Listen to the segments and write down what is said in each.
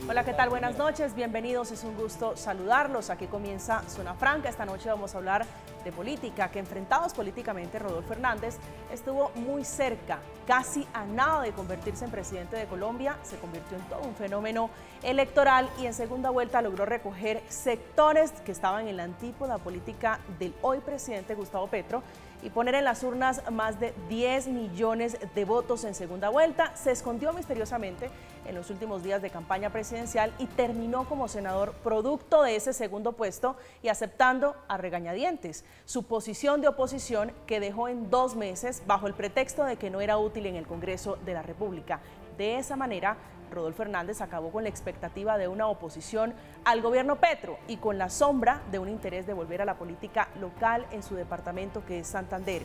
Hola, ¿qué tal? Buenas noches, bienvenidos, es un gusto saludarlos. Aquí comienza Zona Franca. Esta noche vamos a hablar de política, que enfrentados políticamente, Rodolfo Hernández estuvo muy cerca, casi a nada de convertirse en presidente de Colombia, se convirtió en todo un fenómeno electoral y en segunda vuelta logró recoger sectores que estaban en la antípoda política del hoy presidente Gustavo Petro y poner en las urnas más de 10 millones de votos en segunda vuelta. Se escondió misteriosamente en los últimos días de campaña presidencial y terminó como senador producto de ese segundo puesto y aceptando a regañadientes su posición de oposición que dejó en 2 meses bajo el pretexto de que no era útil en el Congreso de la República. De esa manera, Rodolfo Hernández acabó con la expectativa de una oposición al gobierno Petro y con la sombra de un interés de volver a la política local en su departamento, que es Santander.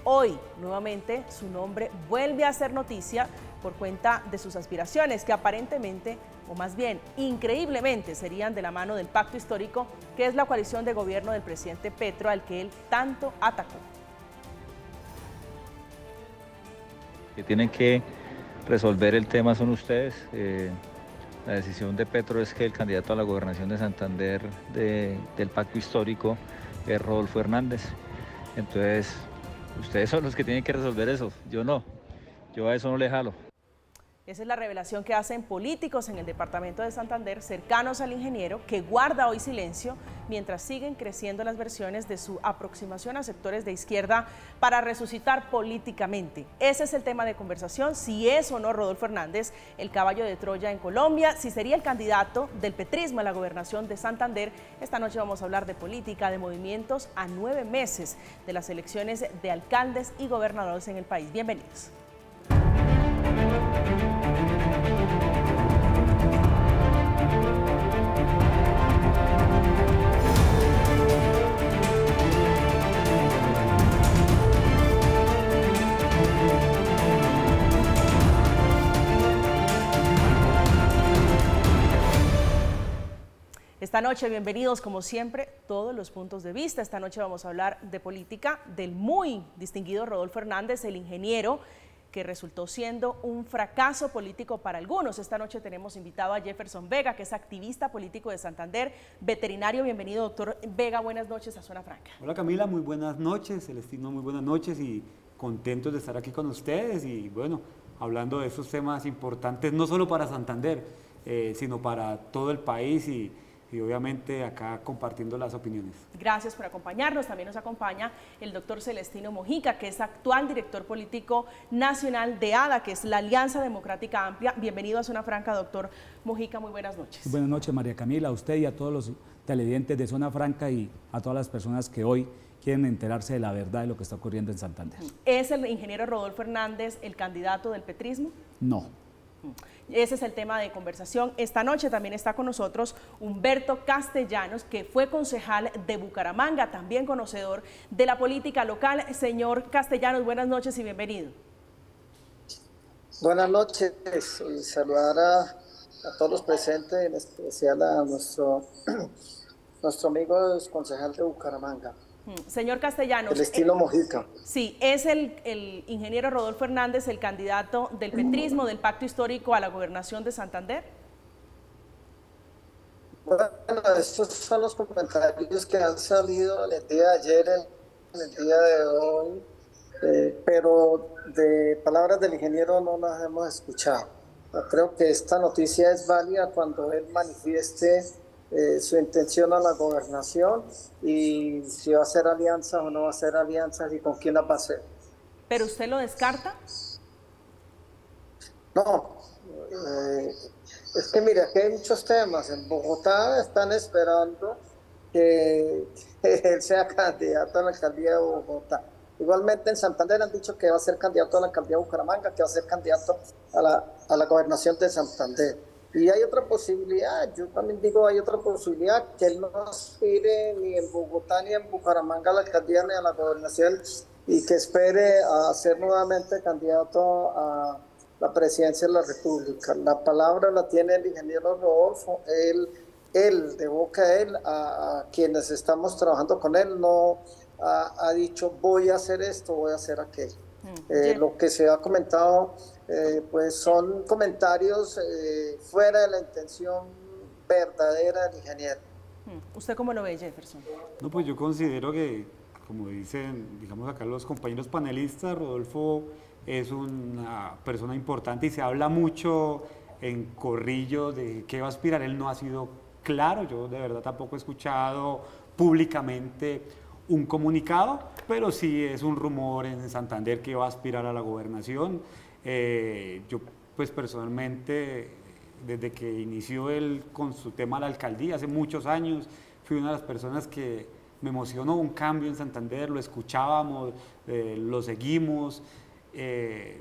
Hoy, nuevamente, su nombre vuelve a ser noticia por cuenta de sus aspiraciones, que aparentemente, o más bien increíblemente, serían de la mano del pacto histórico, que es la coalición de gobierno del presidente Petro, al que él tanto atacó. Que tienen que resolver el tema son ustedes. La decisión de Petro es que el candidato a la gobernación de Santander del pacto histórico es Rodolfo Hernández. Entonces, ustedes son los que tienen que resolver eso, yo no, yo a eso no le jalo. Esa es la revelación que hacen políticos en el departamento de Santander cercanos al ingeniero, que guarda hoy silencio mientras siguen creciendo las versiones de su aproximación a sectores de izquierda para resucitar políticamente. Ese es el tema de conversación, si es o no Rodolfo Hernández el caballo de Troya en Colombia, si sería el candidato del petrismo a la gobernación de Santander. Esta noche vamos a hablar de política, de movimientos a 9 meses de las elecciones de alcaldes y gobernadores en el país. Bienvenidos. Esta noche, bienvenidos como siempre, todos los puntos de vista. Esta noche vamos a hablar de política del muy distinguido Rodolfo Hernández, el ingeniero, que resultó siendo un fracaso político para algunos. Esta noche tenemos invitado a Jefferson Vega, que es activista político de Santander, veterinario. Bienvenido, doctor Vega, buenas noches a Zona Franca. Hola Camila, muy buenas noches, Celestino, muy buenas noches y contentos de estar aquí con ustedes y bueno, hablando de esos temas importantes, no solo para Santander, sino para todo el país y obviamente acá compartiendo las opiniones. Gracias por acompañarnos. También nos acompaña el doctor Celestino Mojica, que es actual director político nacional de ADA, que es la Alianza Democrática Amplia. Bienvenido a Zona Franca, doctor Mojica, muy buenas noches. Buenas noches, María Camila, a usted y a todos los televidentes de Zona Franca y a todas las personas que hoy quieren enterarse de la verdad de lo que está ocurriendo en Santander. ¿Es el ingeniero Rodolfo Hernández el candidato del petrismo? No. Ese es el tema de conversación. Esta noche también está con nosotros Humberto Castellanos, que fue concejal de Bucaramanga, también conocedor de la política local. Señor Castellanos, buenas noches y bienvenido. Buenas noches y saludar a todos los presentes, en especial a nuestro amigo concejal de Bucaramanga. Señor Castellanos, Celestino Mojica. Sí, es el ingeniero Rodolfo Hernández el candidato del petrismo, del pacto histórico a la gobernación de Santander. Bueno, estos son los comentarios que han salido en el día de ayer, en el día de hoy, pero de palabras del ingeniero no las hemos escuchado. Creo que esta noticia es válida cuando él manifieste su intención a la gobernación y si va a hacer alianzas o no va a hacer alianzas y con quién las va a hacer. ¿Pero usted lo descarta? No, es que mira, aquí hay muchos temas. En Bogotá están esperando que él sea candidato a la alcaldía de Bogotá. Igualmente en Santander han dicho que va a ser candidato a la alcaldía de Bucaramanga, que va a ser candidato a la gobernación de Santander. Y hay otra posibilidad, yo también digo, hay otra posibilidad, que él no aspire ni en Bogotá ni en Bucaramanga a la alcaldía ni a la gobernación y que espere a ser nuevamente candidato a la presidencia de la República. La palabra la tiene el ingeniero Rodolfo, él de boca de él, a quienes estamos trabajando con él, no ha dicho voy a hacer esto, voy a hacer aquello. Lo que se ha comentado pues son comentarios fuera de la intención verdadera del ingeniero. ¿Usted cómo lo ve, Jefferson? No, pues yo considero que, como dicen, digamos acá los compañeros panelistas, Rodolfo es una persona importante y se habla mucho en corrillo de qué va a aspirar. Él no ha sido claro, yo de verdad tampoco he escuchado públicamente un comunicado, pero sí es un rumor en Santander que va a aspirar a la gobernación. Yo pues personalmente, desde que inició él con su tema de la alcaldía, hace muchos años, fui una de las personas que me emocionó un cambio en Santander, lo escuchábamos, lo seguimos,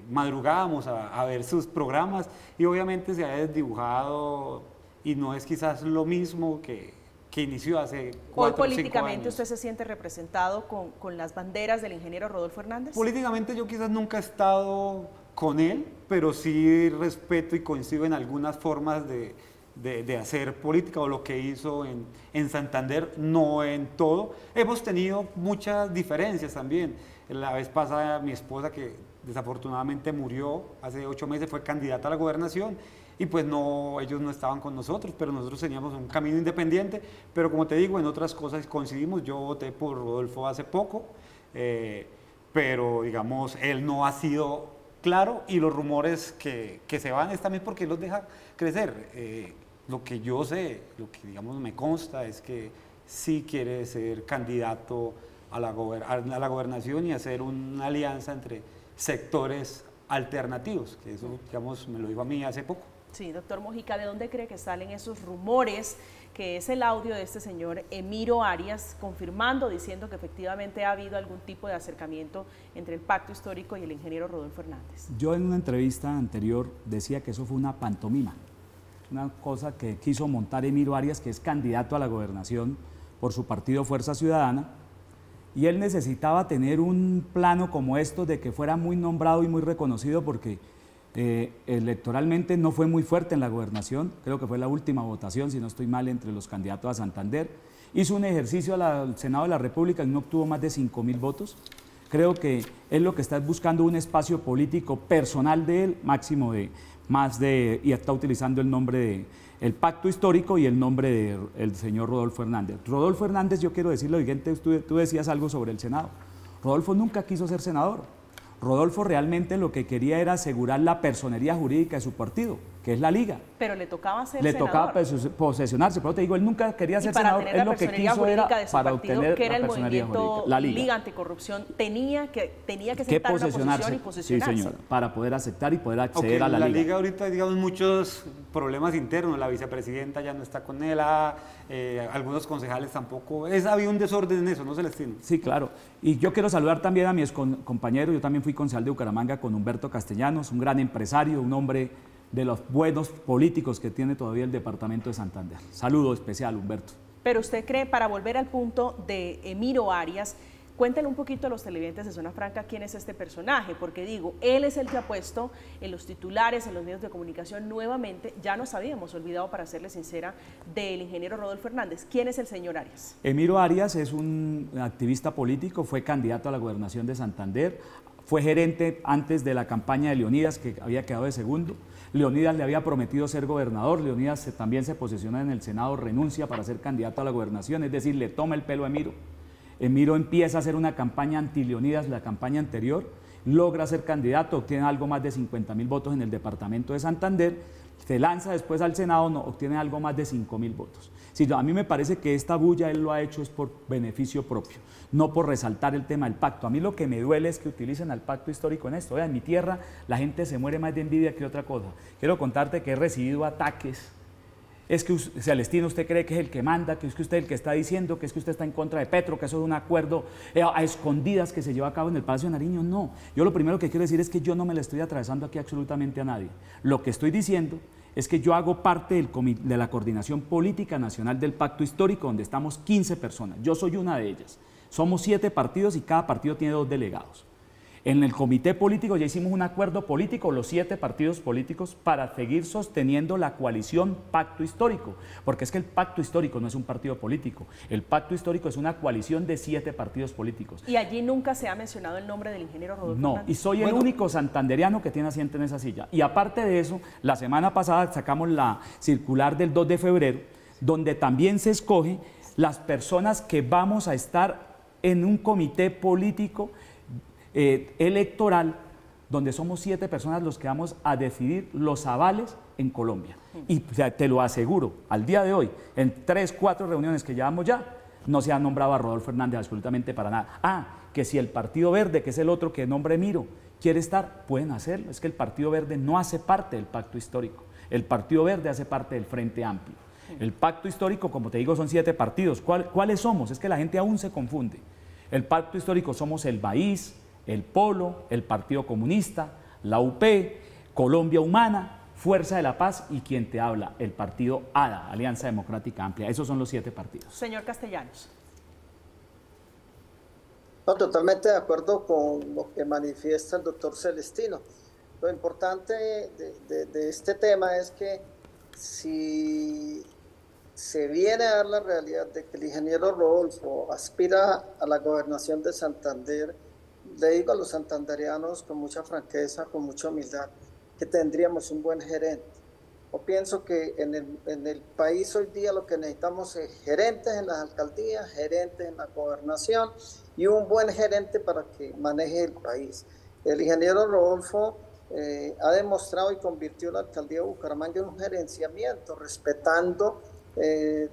madrugábamos a ver sus programas y obviamente se ha desdibujado y no es quizás lo mismo que inició hace 4 o 5 años. ¿Hoy políticamente usted se siente representado con las banderas del ingeniero Rodolfo Hernández? Políticamente yo quizás nunca he estado con él, pero sí respeto y coincido en algunas formas de hacer política o lo que hizo en Santander, no en todo. Hemos tenido muchas diferencias también. La vez pasada mi esposa, que desafortunadamente murió hace 8 meses, fue candidata a la gobernación y pues no, ellos no estaban con nosotros, pero nosotros teníamos un camino independiente, pero como te digo, en otras cosas coincidimos. Yo voté por Rodolfo hace poco, pero digamos, él no ha sido claro y los rumores que se van es también porque él los deja crecer. Lo que yo sé, lo que digamos me consta es que sí quiere ser candidato a la gobernación y hacer una alianza entre sectores alternativos, que eso digamos me lo dijo a mí hace poco. Sí, doctor Mojica, ¿de dónde cree que salen esos rumores? Que es el audio de este señor Emiro Arias confirmando, diciendo que efectivamente ha habido algún tipo de acercamiento entre el pacto histórico y el ingeniero Rodolfo Hernández. Yo en una entrevista anterior decía que eso fue una pantomima, una cosa que quiso montar Emiro Arias, que es candidato a la gobernación por su partido Fuerza Ciudadana, y él necesitaba tener un plano como esto de que fuera muy nombrado y muy reconocido porque electoralmente no fue muy fuerte en la gobernación, creo que fue la última votación, si no estoy mal, entre los candidatos a Santander. Hizo un ejercicio al Senado de la República y no obtuvo más de 5.000 votos. Creo que él lo que está es buscando un espacio político personal de él, máximo y está utilizando el nombre de el pacto histórico y el nombre del señor Rodolfo Hernández. Rodolfo Hernández, yo quiero decir lo siguiente, tú decías algo sobre el Senado. Rodolfo nunca quiso ser senador. Rodolfo realmente lo que quería era asegurar la personería jurídica de su partido, que es la Liga. Pero le tocaba ser le senador. Tocaba posesionarse, pero te digo, él nunca quería ser senador, él lo que quiso era para obtener que era la el personería movimiento jurídica, la Liga Anticorrupción, tenía que sentar una posición y posicionarse. Sí, señora, para poder aceptar y poder acceder a la Liga. La Liga ahorita, digamos, muchos problemas internos, la vicepresidenta ya no está con él, algunos concejales tampoco, había un desorden en eso, ¿no, Celestino? Sí, claro, y yo quiero saludar también a mis compañeros, yo también fui concejal de Bucaramanga con Humberto Castellanos, un gran empresario, un hombre de los buenos políticos que tiene todavía el departamento de Santander. Saludo especial, Humberto. Pero usted cree, para volver al punto de Emiro Arias, cuéntenle un poquito a los televidentes de Zona Franca quién es este personaje, porque digo, él es el que ha puesto en los titulares, en los medios de comunicación nuevamente, ya nos habíamos olvidado, para serle sincera, del ingeniero Rodolfo Hernández. ¿Quién es el señor Arias? Emiro Arias es un activista político, fue candidato a la gobernación de Santander, fue gerente antes de la campaña de Leonidas, que había quedado de segundo. Leonidas le había prometido ser gobernador, Leonidas también se posiciona en el Senado, renuncia para ser candidato a la gobernación, es decir, le toma el pelo a Emiro. Emiro empieza a hacer una campaña anti-Leonidas, la campaña anterior, logra ser candidato, obtiene algo más de 50.000 votos en el departamento de Santander, se lanza después al Senado, obtiene algo más de 5.000 votos. Sí, a mí me parece que esta bulla él lo ha hecho es por beneficio propio, no por resaltar el tema del pacto. A mí lo que me duele es que utilicen al pacto histórico en esto. En mi tierra la gente se muere más de envidia que otra cosa. Quiero contarte que he recibido ataques. Es que, Celestino, usted cree que es el que manda, que es que usted es el que está diciendo, que es que usted está en contra de Petro, que eso es un acuerdo a escondidas que se lleva a cabo en el Palacio de Nariño. No, yo lo primero que quiero decir es que yo no me le estoy atravesando aquí absolutamente a nadie. Lo que estoy diciendo es que yo hago parte de la Coordinación Política Nacional del Pacto Histórico, donde estamos 15 personas. Yo soy una de ellas. Somos 7 partidos y cada partido tiene 2 delegados. En el comité político ya hicimos un acuerdo político, los 7 partidos políticos, para seguir sosteniendo la coalición Pacto Histórico, porque es que el Pacto Histórico no es un partido político, el Pacto Histórico es una coalición de 7 partidos políticos. ¿Y allí nunca se ha mencionado el nombre del ingeniero Rodolfo No, Hernández? y soy el único santandereano que tiene asiento en esa silla. Y aparte de eso, la semana pasada sacamos la circular del 2 de febrero, donde también se escoge las personas que vamos a estar en un comité político electoral, donde somos 7 personas los que vamos a decidir los avales en Colombia. Y o sea, te lo aseguro, al día de hoy, en 3, 4 reuniones que llevamos ya, no se ha nombrado a Rodolfo Hernández absolutamente para nada. Que si el Partido Verde, que es el otro que nombre Miro, quiere estar, pueden hacerlo. Es que el Partido Verde no hace parte del Pacto Histórico. El Partido Verde hace parte del Frente Amplio. El Pacto Histórico, como te digo, son 7 partidos. ¿Cuáles somos? Es que la gente aún se confunde. El Pacto Histórico somos el BAIS, el Polo, el Partido Comunista, la UP, Colombia Humana, Fuerza de la Paz y quien te habla, el partido ADA, Alianza Democrática Amplia. Esos son los 7 partidos. Señor Castellanos. No, totalmente de acuerdo con lo que manifiesta el doctor Celestino. Lo importante de este tema es que si se viene a dar la realidad de que el ingeniero Rodolfo aspira a la gobernación de Santander, le digo a los santandereanos con mucha franqueza, con mucha humildad, que tendríamos un buen gerente. Yo pienso que en el país hoy día lo que necesitamos es gerentes en las alcaldías, gerentes en la gobernación y un buen gerente para que maneje el país. El ingeniero Rodolfo ha demostrado y convirtió la alcaldía de Bucaramanga en un gerenciamiento, respetando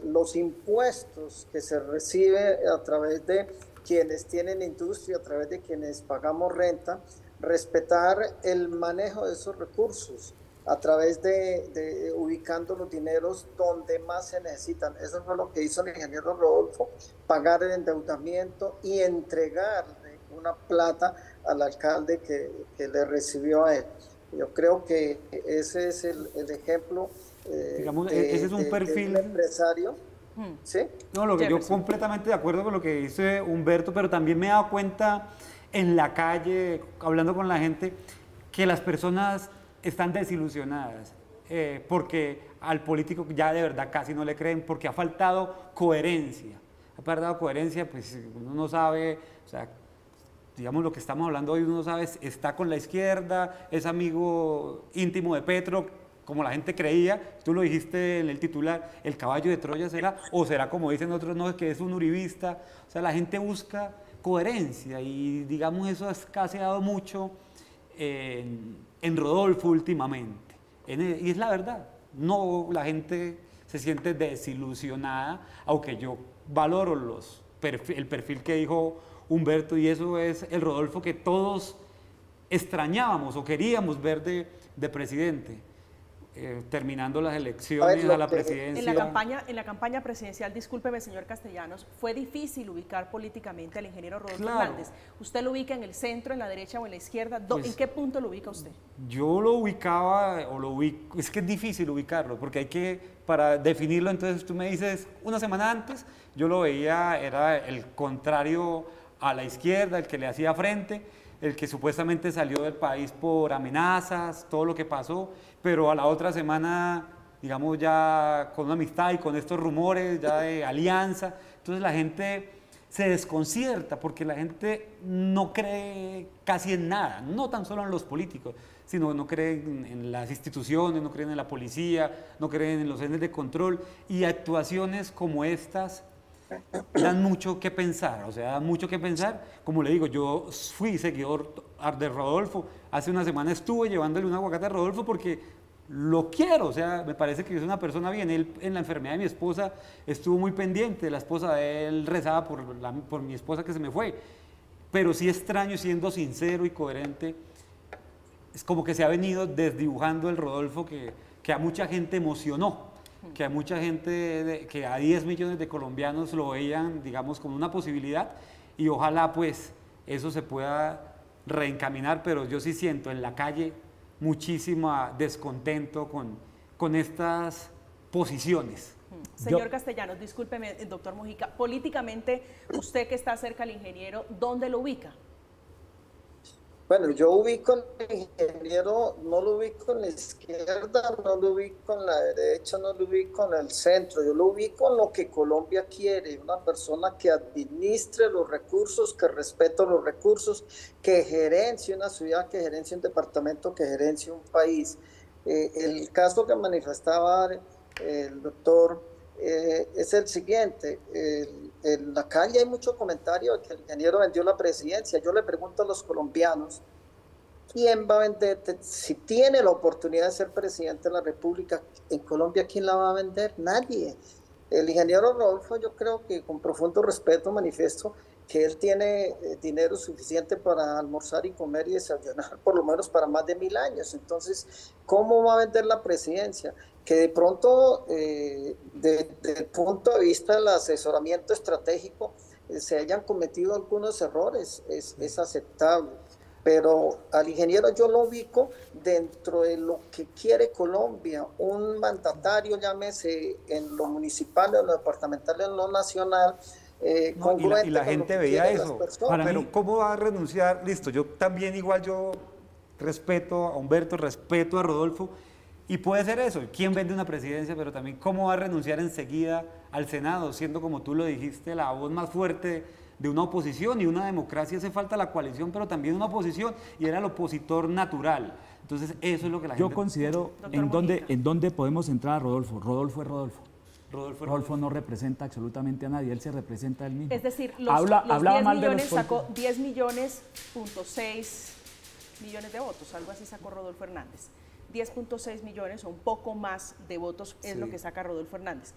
los impuestos que se recibe a través de quienes tienen industria, a través de quienes pagamos renta, respetar el manejo de esos recursos a través de ubicando los dineros donde más se necesitan. Eso fue lo que hizo el ingeniero Rodolfo, pagar el endeudamiento y entregarle una plata al alcalde que le recibió a él. Yo creo que ese es el ejemplo digamos, ese es un perfil de un empresario. ¿Sí? No, yo completamente de acuerdo con lo que dice Humberto, pero también me he dado cuenta en la calle, hablando con la gente, que las personas están desilusionadas, porque al político ya de verdad casi no le creen, porque ha faltado coherencia. Ha faltado coherencia, pues uno no sabe, o sea, digamos lo que estamos hablando hoy, uno no sabe, está con la izquierda, es amigo íntimo de Petro, como la gente creía, tú lo dijiste en el titular, el caballo de Troya será, o será como dicen otros, no, que es un uribista. O sea, la gente busca coherencia y digamos eso ha escaseado mucho en Rodolfo últimamente. Y es la verdad, no, la gente se siente desilusionada, aunque yo valoro el perfil que dijo Humberto, y eso es el Rodolfo que todos extrañábamos o queríamos ver de presidente. Terminando las elecciones a la presidencia. En la campaña presidencial, discúlpeme señor Castellanos, fue difícil ubicar políticamente al ingeniero Rodolfo Hernández. ¿Usted lo ubica en el centro, en la derecha o en la izquierda? ¿En qué punto lo ubica usted? Yo lo ubicaba, es que es difícil ubicarlo, porque para definirlo, entonces tú me dices, una semana antes, yo lo veía, era el contrario a la izquierda, el que le hacía frente, el que supuestamente salió del país por amenazas, todo lo que pasó, pero a la otra semana, digamos, ya con una amistad y con estos rumores ya de alianza, entonces la gente se desconcierta porque la gente no cree casi en nada, no tan solo en los políticos, sino no creen en las instituciones, no creen en la policía, no creen en los entes de control, y actuaciones como estas dan mucho que pensar, o sea, dan mucho que pensar. Como le digo, yo fui seguidor de Rodolfo, hace una semana estuve llevándole un aguacate a Rodolfo porque lo quiero, o sea, me parece que es una persona bien. Él en la enfermedad de mi esposa estuvo muy pendiente, la esposa de él rezaba por mi esposa que se me fue, pero sí extraño, siendo sincero y coherente, es como que se ha venido desdibujando el Rodolfo que a mucha gente emocionó, que a mucha gente, que a 10 millones de colombianos lo veían, digamos, como una posibilidad, y ojalá pues eso se pueda reencaminar, pero yo sí siento en la calle muchísimo descontento con estas posiciones. Señor Castellanos, discúlpeme, doctor Mojica, políticamente, usted que está cerca al ingeniero, ¿dónde lo ubica? Bueno, yo ubico al ingeniero, no lo ubico en la izquierda, no lo ubico en la derecha, no lo ubico en el centro, yo lo ubico en lo que Colombia quiere, una persona que administre los recursos, que respete los recursos, que gerencie una ciudad, que gerencie un departamento, que gerencie un país. El caso que manifestaba el doctor es el siguiente. En la calle hay mucho comentario de que el ingeniero vendió la presidencia. Yo le pregunto a los colombianos, ¿quién va a vender? Si tiene la oportunidad de ser presidente de la República en Colombia, ¿quién la va a vender? Nadie. El ingeniero Rodolfo, yo creo que con profundo respeto manifiesto que él tiene dinero suficiente para almorzar y comer y desayunar por lo menos para más de 1000 años. Entonces, ¿cómo va a vender la presidencia? Que de pronto, desde el punto de vista del asesoramiento estratégico, se hayan cometido algunos errores, es aceptable. Pero al ingeniero yo lo ubico dentro de lo que quiere Colombia, un mandatario, llámese en lo municipal, en lo departamental, en lo nacional. No, y la gente veía eso, pero mí, ¿cómo va a renunciar? Listo, yo también igual yo respeto a Humberto, respeto a Rodolfo, y puede ser eso, ¿quién vende una presidencia? Pero también ¿cómo va a renunciar enseguida al Senado, siendo como tú lo dijiste, la voz más fuerte de una oposición? Y una democracia hace falta la coalición, pero también una oposición, y era el opositor natural. Entonces eso es lo que la gente... Yo considero en dónde podemos entrar a Rodolfo. Rodolfo es Rodolfo. Rodolfo no representa absolutamente a nadie, él se representa a él mismo. Es decir, los 10 millones sacó 10 millones, .6 millones de votos, algo así sacó Rodolfo Hernández. 10.6 millones o un poco más de votos es lo que saca Rodolfo Hernández.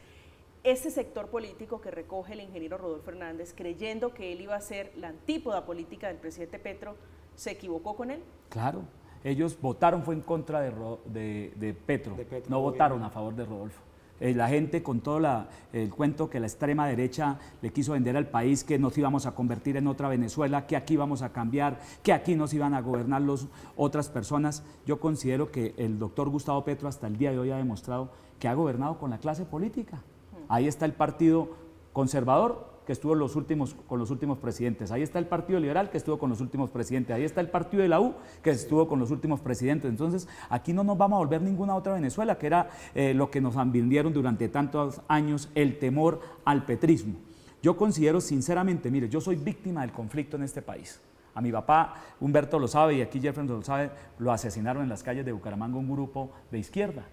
Ese sector político que recoge el ingeniero Rodolfo Hernández, creyendo que él iba a ser la antípoda política del presidente Petro, ¿se equivocó con él? Claro, ellos votaron fue en contra de Petro, no votaron a favor de Rodolfo. La gente con todo el cuento que la extrema derecha le quiso vender al país, que nos íbamos a convertir en otra Venezuela, que aquí íbamos a cambiar, que aquí nos iban a gobernar otras personas. Yo considero que el doctor Gustavo Petro hasta el día de hoy ha demostrado que ha gobernado con la clase política. Ahí está el Partido Conservador, que estuvo con los últimos presidentes. Ahí está el Partido Liberal, que estuvo con los últimos presidentes. Ahí está el Partido de la U, que estuvo con los últimos presidentes. Entonces, aquí no nos vamos a volver ninguna otra Venezuela, que era lo que nos vendieron durante tantos años, el temor al petrismo. Yo considero sinceramente, mire, yo soy víctima del conflicto en este país. A mi papá, Humberto lo sabe, y aquí Jefferson lo sabe, lo asesinaron en las calles de Bucaramanga un grupo de izquierda.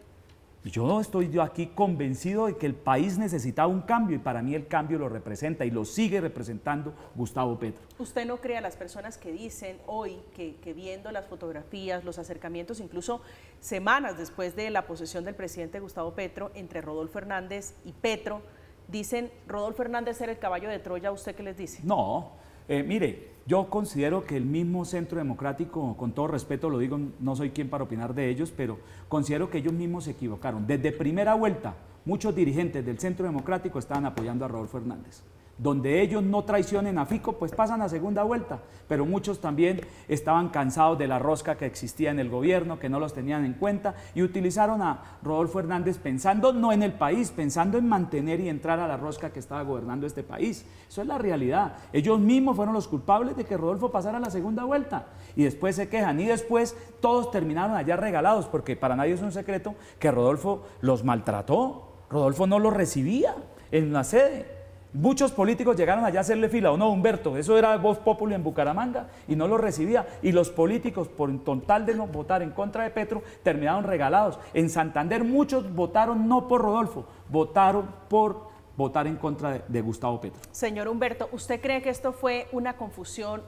Yo estoy aquí convencido de que el país necesitaba un cambio, y para mí el cambio lo representa y lo sigue representando Gustavo Petro. ¿Usted no cree a las personas que dicen hoy que viendo las fotografías, los acercamientos, incluso semanas después de la posesión del presidente Gustavo Petro, entre Rodolfo Hernández y Petro, dicen Rodolfo Hernández era el caballo de Troya? ¿Usted qué les dice? No, mire, yo considero que el mismo Centro Democrático, con todo respeto lo digo, no soy quien para opinar de ellos, pero considero que ellos mismos se equivocaron. Desde primera vuelta, muchos dirigentes del Centro Democrático estaban apoyando a Rodolfo Hernández. Donde ellos no traicionen a Fico, pues pasan a segunda vuelta, pero muchos también estaban cansados de la rosca que existía en el gobierno, que no los tenían en cuenta, y utilizaron a Rodolfo Hernández pensando no en el país, pensando en mantener y entrar a la rosca que estaba gobernando este país. Eso es la realidad. Ellos mismos fueron los culpables de que Rodolfo pasara a la segunda vuelta, y después se quejan, y después todos terminaron allá regalados, porque para nadie es un secreto que Rodolfo los maltrató. Rodolfo no los recibía en la sede. Muchos políticos llegaron allá a hacerle fila, ¿o no, Humberto? Eso era Voz Populi en Bucaramanga y no lo recibía. Y los políticos, por total de no votar en contra de Petro, terminaron regalados. En Santander muchos votaron no por Rodolfo, votaron por votar en contra de Gustavo Petro. Señor Humberto, ¿usted cree que esto fue una confusión,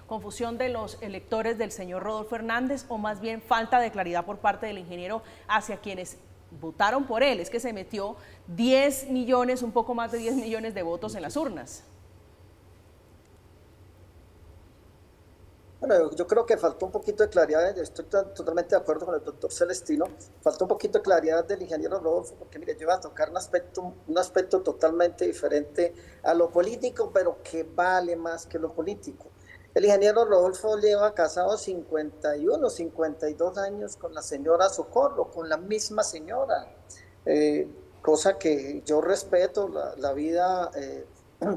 confusión de los electores del señor Rodolfo Hernández, o más bien falta de claridad por parte del ingeniero hacia quienes votaron por él? Es que se metió 10 millones, un poco más de 10 millones de votos en las urnas. Bueno, yo creo que faltó un poquito de claridad, estoy totalmente de acuerdo con el doctor Celestino, faltó un poquito de claridad del ingeniero Rodolfo, porque mire, yo iba a tocar un aspecto totalmente diferente a lo político, pero que vale más que lo político. El ingeniero Rodolfo lleva casado 51, 52 años con la señora Socorro, con la misma señora, cosa que yo respeto la vida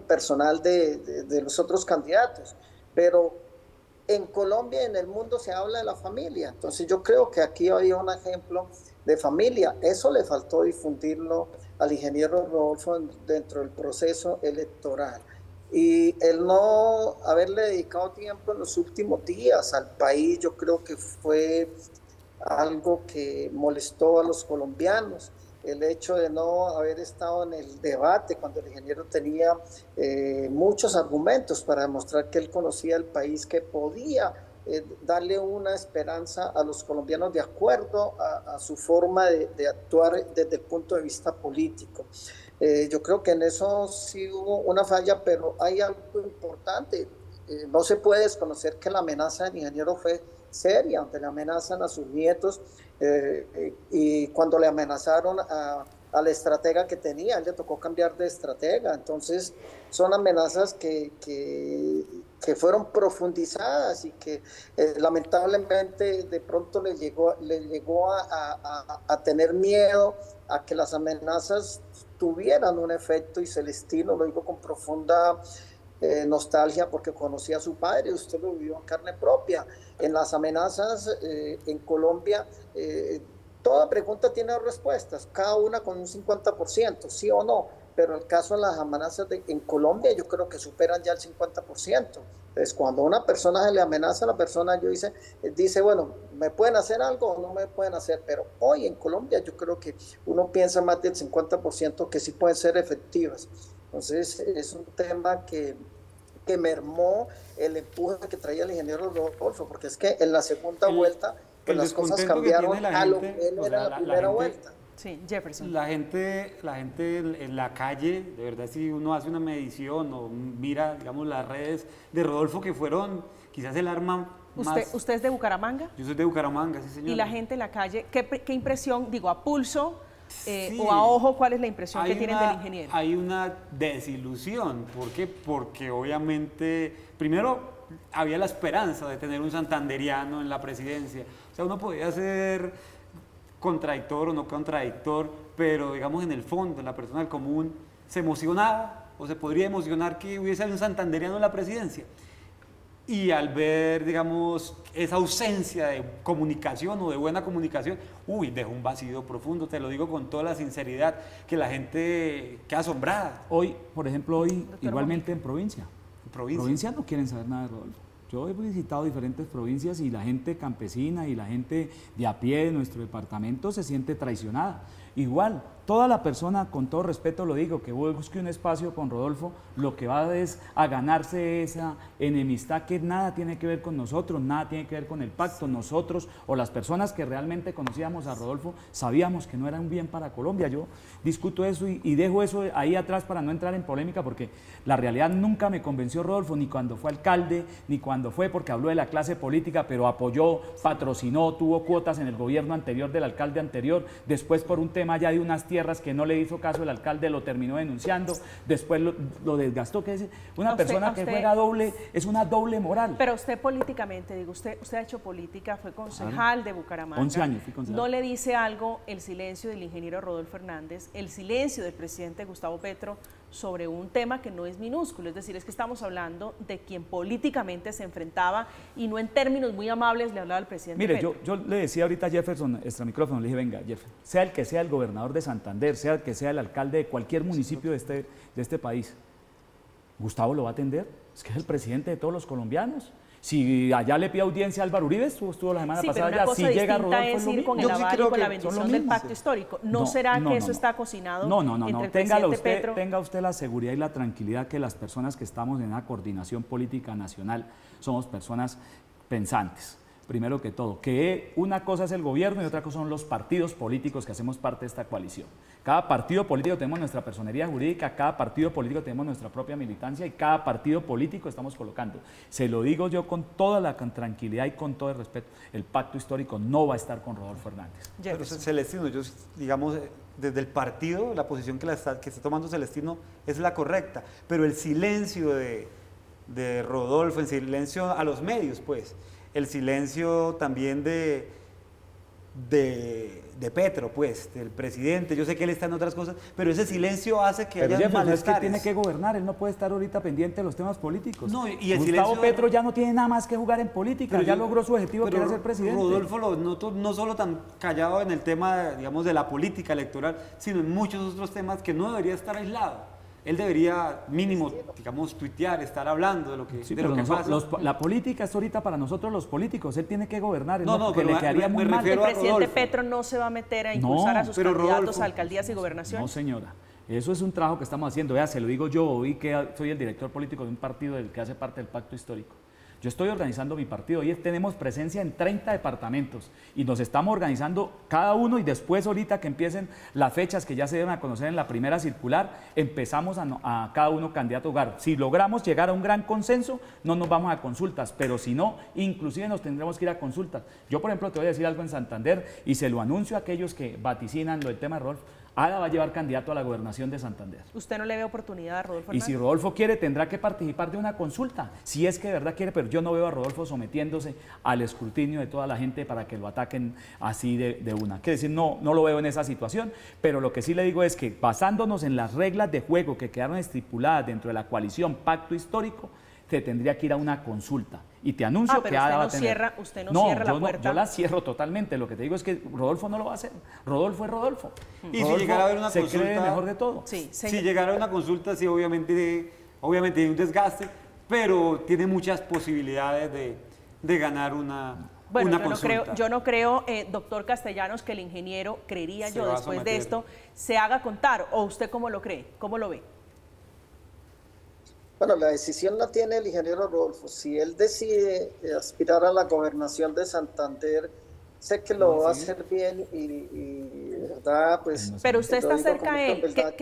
personal de los otros candidatos, pero en Colombia y en el mundo se habla de la familia. Entonces yo creo que aquí había un ejemplo de familia. Eso le faltó difundirlo al ingeniero Rodolfo dentro del proceso electoral. Y el no haberle dedicado tiempo en los últimos días al país, yo creo que fue algo que molestó a los colombianos. El hecho de no haber estado en el debate cuando el ingeniero tenía muchos argumentos para demostrar que él conocía el país, que podía darle una esperanza a los colombianos de acuerdo a su forma de actuar desde el punto de vista político. Yo creo que en eso sí hubo una falla, pero hay algo importante. No se puede desconocer que la amenaza del ingeniero fue seria, donde le amenazan a sus nietos y cuando le amenazaron a la estratega que tenía, él le tocó cambiar de estratega. Entonces son amenazas que fueron profundizadas y que lamentablemente de pronto le llegó a tener miedo a que las amenazas tuvieran un efecto, y Celestino, lo digo con profunda nostalgia porque conocía a su padre, usted lo vivió en carne propia. En las amenazas en Colombia, toda pregunta tiene dos respuestas, cada una con un 50%, sí o no, pero el caso de las amenazas en Colombia yo creo que superan ya el 50%. Entonces, cuando a una persona se le amenaza, la persona dice, bueno, ¿me pueden hacer algo o no me pueden hacer? Pero hoy en Colombia yo creo que uno piensa más del 50% que sí pueden ser efectivas. Entonces, es un tema que mermó el empuje que traía el ingeniero Rodolfo, porque es que en la segunda vuelta pues las cosas cambiaron a lo que era la primera vuelta. Sí, Jefferson. La gente en la calle, de verdad, si uno hace una medición o mira, digamos, las redes de Rodolfo, que fueron quizás el arma más... ¿Usted es de Bucaramanga? Yo soy de Bucaramanga, sí, señor. ¿Y la gente en la calle, qué impresión, digo, a pulso sí, o a ojo, cuál es la impresión que tienen del ingeniero? Hay una desilusión. ¿Por qué? Porque obviamente, primero, había la esperanza de tener un santanderiano en la presidencia. O sea, uno podía ser contradictor o no contradictor, pero digamos en el fondo, la persona del común se emocionaba o se podría emocionar que hubiese un santanderiano en la presidencia. Y al ver, digamos, esa ausencia de comunicación o de buena comunicación, dejó un vacío profundo, te lo digo con toda la sinceridad, que la gente queda asombrada. Hoy, por ejemplo, igualmente en provincia no quieren saber nada de Rodolfo. Yo he visitado diferentes provincias y la gente campesina y la gente de a pie de nuestro departamento se siente traicionada. Igual, toda la persona, con todo respeto lo digo, que busque un espacio con Rodolfo, lo que va es a ganarse esa enemistad que nada tiene que ver con nosotros, nada tiene que ver con el pacto. Nosotros o las personas que realmente conocíamos a Rodolfo sabíamos que no era un bien para Colombia. Yo discuto eso y dejo eso ahí atrás para no entrar en polémica, porque la realidad nunca me convenció Rodolfo, ni cuando fue alcalde, ni cuando fue porque habló de la clase política, pero apoyó, patrocinó, tuvo cuotas en el gobierno anterior del alcalde anterior, después por un tema ya de unas tierras que no le hizo caso el alcalde, lo terminó denunciando, después lo desgastó, que es una persona que juega doble, es una doble moral. Pero usted políticamente, digo, usted ha hecho política, fue concejal de Bucaramanga. 11 años fui concejal. ¿No le dice algo el silencio del ingeniero Rodolfo Hernández, el silencio del presidente Gustavo Petro sobre un tema que no es minúsculo? Es decir, es que estamos hablando de quien políticamente se enfrentaba y no en términos muy amables le hablaba al presidente Petro. Yo le decía ahorita a Jefferson, extra micrófono, le dije, venga, Jefferson, sea el que sea el gobernador de Santander, sea el que sea el alcalde de cualquier municipio de este país, Gustavo lo va a atender, es que es el presidente de todos los colombianos. Si allá le pide audiencia a Álvaro Uribe, estuvo la semana pasada allá, si llega Rodolfo es ir con el aval y con la bendición del pacto histórico. ¿No será que eso está cocinado entre el presidente Petro? Tenga usted la seguridad y la tranquilidad que las personas que estamos en la coordinación política nacional somos personas pensantes. Primero que todo, que una cosa es el gobierno y otra cosa son los partidos políticos que hacemos parte de esta coalición. Cada partido político tenemos nuestra personería jurídica, cada partido político tenemos nuestra propia militancia y cada partido político estamos colocando. Se lo digo yo con toda la tranquilidad y con todo el respeto, el pacto histórico no va a estar con Rodolfo Hernández. Pero Celestino, yo digamos, desde el partido, la posición que está tomando Celestino es la correcta, pero el silencio de Rodolfo, el silencio a los medios, pues, el silencio también de de Petro, pues, del presidente. Yo sé que él está en otras cosas, pero ese silencio hace que Pero haya Jefferson, es que malestares. tiene que gobernar, él no puede estar ahorita pendiente de los temas políticos. No, y el Gustavo silencio- Petro ya no tiene nada más que jugar en política, Pero ya yo- logró su objetivo, que pero era ser presidente. Rodolfo lo noto no solo tan callado en el tema, digamos, de la política electoral, sino en muchos otros temas que no debería estar aislado. Él debería, mínimo, digamos, tuitear, estar hablando de lo que, Sí, de pero lo que pasa. la política es ahorita para nosotros los políticos, él tiene que gobernar, él No, porque pero le quedaría me muy mal. El refiero a presidente Rodolfo. Petro no se va a meter a impulsar a sus pero candidatos Rodolfo- a alcaldías y gobernaciones. No, señora. Eso es un trabajo que estamos haciendo. Vea, se lo digo yo, hoy que soy el director político de un partido del que hace parte del Pacto Histórico. Yo estoy organizando mi partido. Hoy tenemos presencia en 30 departamentos y nos estamos organizando cada uno, y después ahorita que empiecen las fechas que ya se deben a conocer en la primera circular, empezamos a cada uno candidato a hogar. Si logramos llegar a un gran consenso, no nos vamos a consultas, pero si no, inclusive nos tendremos que ir a consultas. Yo, por ejemplo, te voy a decir algo en Santander y se lo anuncio a aquellos que vaticinan lo del tema de Rodolfo. Ada va a llevar candidato a la gobernación de Santander. ¿Usted no le ve oportunidad a Rodolfo Y Hernández? si Rodolfo quiere, tendrá que participar de una consulta, si es que de verdad quiere, pero yo no veo a Rodolfo sometiéndose al escrutinio de toda la gente para que lo ataquen así de una. Quiere decir, no lo veo en esa situación, pero lo que sí le digo es que basándonos en las reglas de juego que quedaron estipuladas dentro de la coalición Pacto Histórico, se tendría que ir a una consulta. Y te anuncio pero que Ada va a usted tener. no cierra la yo puerta. yo la cierro totalmente. Lo que te digo es que Rodolfo no lo va a hacer. Rodolfo es Rodolfo. Y si Rodolfo llegara a haber una se consulta, cree mejor de todo. Sí, Si llegara a una consulta, sí, obviamente hay un desgaste, pero tiene muchas posibilidades de ganar una Bueno, consulta. yo no creo, doctor Castellanos, que el ingeniero, creería Se yo, va a después de someter. esto, se haga contar. ¿O usted cómo lo cree? ¿Cómo lo ve? Bueno, la decisión la tiene el ingeniero Rodolfo. Si él decide aspirar a la gobernación de Santander, sé que lo va a hacer bien y verdad, pues... Pero usted está lo digo cerca con de mucha él. humildad.